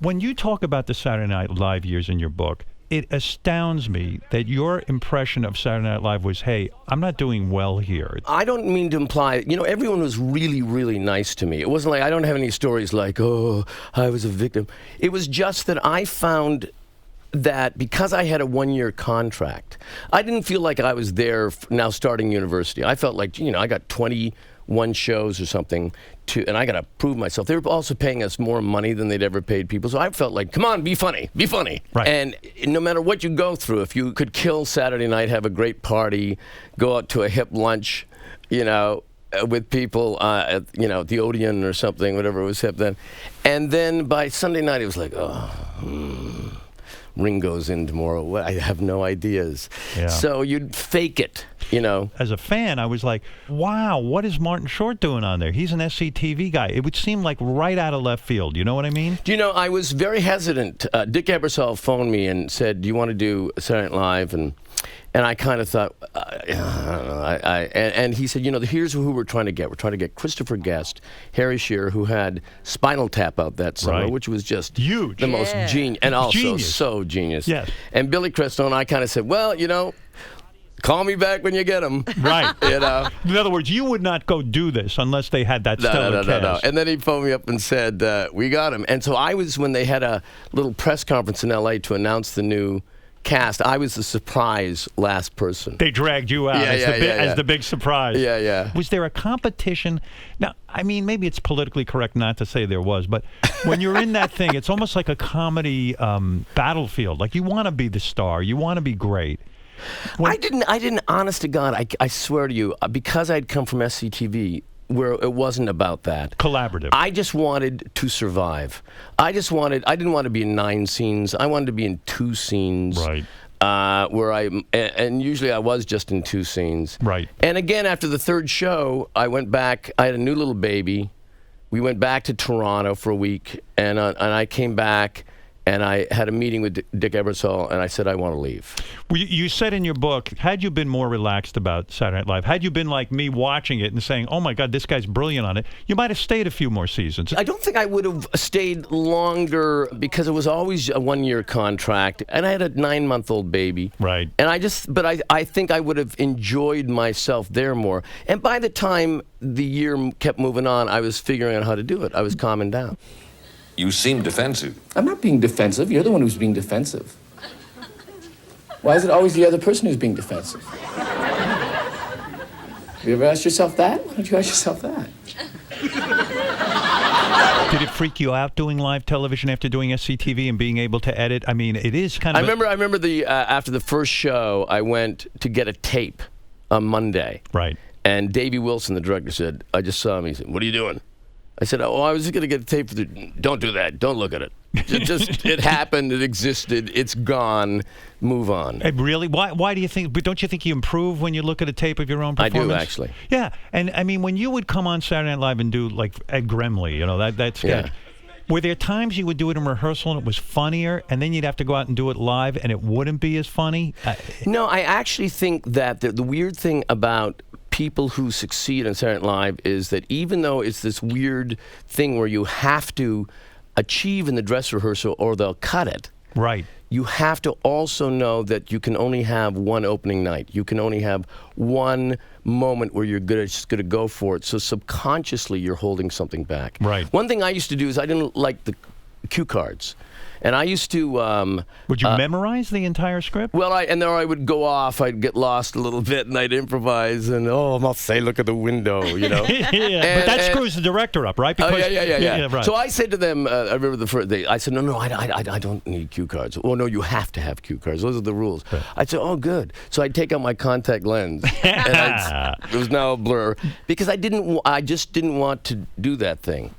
When you talk about the Saturday Night Live years in your book, it astounds me that your impression of Saturday Night Live was, hey, I'm not doing well here. I don't mean to imply, everyone was really, really nice to me. It wasn't like, I don't have any stories like, oh, I was a victim. It was just that I found that because I had a one-year contract, I didn't feel like I was there now starting university. I felt like, I got 21 shows or something, and I got to prove myself. They were also paying us more money than they'd ever paid people. So I felt like, come on, be funny, be funny. Right. And no matter what you go through, if you could kill Saturday night, have a great party, go out to a hip lunch, with people at, the Odeon or something, whatever was hip then. And then by Sunday night, it was like, Ringo's in tomorrow. I have no ideas. Yeah. So you'd fake it, As a fan, I was like, wow, what is Martin Short doing on there? He's an SCTV guy. It would seem like right out of left field. You know what I mean? Do you know, I was very hesitant. Dick Ebersol phoned me and said, do you want to do Saturday Night Live? And I kind of thought, I don't know. And he said, here's who we're trying to get. We're trying to get Christopher Guest, Harry Shearer, who had Spinal Tap out that summer, Right. which was just Huge. the most genius, and also Genius. so genius. Yes. And Billy Crystal, and I kind of said, well, call me back when you get him. Right. In other words, you would not go do this unless they had that stellar cast. No. And then he phoned me up and said, we got him. And so I was, when they had a little press conference in L.A. to announce the new cast, I was the surprise last person. They dragged you out as the big surprise. Yeah. Was there a competition? Now, I mean, maybe it's politically correct not to say there was, but when you're in that thing, it's almost like a comedy battlefield. Like you want to be the star. You want to be great. I didn't, honest to God, I swear to you, because I'd come from SCTV, where it wasn't about that. Collaborative. I just wanted to survive. I didn't want to be in 9 scenes. I wanted to be in 2 scenes. Right. And usually I was just in 2 scenes. Right. And again, after the 3rd show, I went back. I had a new little baby. We went back to Toronto for a week, and I came back, and I had a meeting with Dick Ebersol, and I said, I want to leave. Well, you said in your book, had you been more relaxed about Saturday Night Live, had you been like me watching it and saying, oh my God, this guy's brilliant on it, you might have stayed a few more seasons. I don't think I would have stayed longer because it was always a 1-year contract, and I had a 9-month-old baby. Right. And I think I would have enjoyed myself there more. And by the time the year kept moving on, I was figuring out how to do it. I was calming down. You seem defensive. I'm not being defensive. You're the one who's being defensive. Why is it always the other person who's being defensive? Have you ever asked yourself that? Why don't you ask yourself that? Did it freak you out doing live television after doing SCTV and being able to edit? I mean, it is kind of... I remember the after the first show, I went to get a tape on Monday. Right. And Davey Wilson, the director, said, I just saw him. He said, what are you doing? I said, I was just going to get a tape for don't do that. Don't look at it. It happened. It existed. It's gone. Move on. Really? Why do you think, but don't you think you improve when you look at a tape of your own performance? I do, actually. Yeah. And I mean, when you would come on Saturday Night Live and do like Ed Gremley, that sketch, Yeah. were there times you would do it in rehearsal and it was funnier, and then you'd have to go out and do it live and it wouldn't be as funny? No, I actually think that the weird thing about people who succeed on Saturday Night Live is that even though it's this weird thing where you have to achieve in the dress rehearsal or they'll cut it, Right. you have to also know that you can only have one opening night. You can only have one moment where you're just going to go for it. So subconsciously, you're holding something back. Right. One thing I used to do is I didn't like the cue cards. And I used to... would you memorize the entire script? Well, and then I would go off. I'd get lost a little bit, and I'd improvise, and I'll say, look at the window, Yeah, but that screws the director up, right? Because, yeah. Right. So I said to them, I remember the first day, I said, no, I don't need cue cards. Oh, no, you have to have cue cards. Those are the rules. Right. I'd say, oh, good. So I'd take out my contact lens, and it was now a blur, because I just didn't want to do that thing.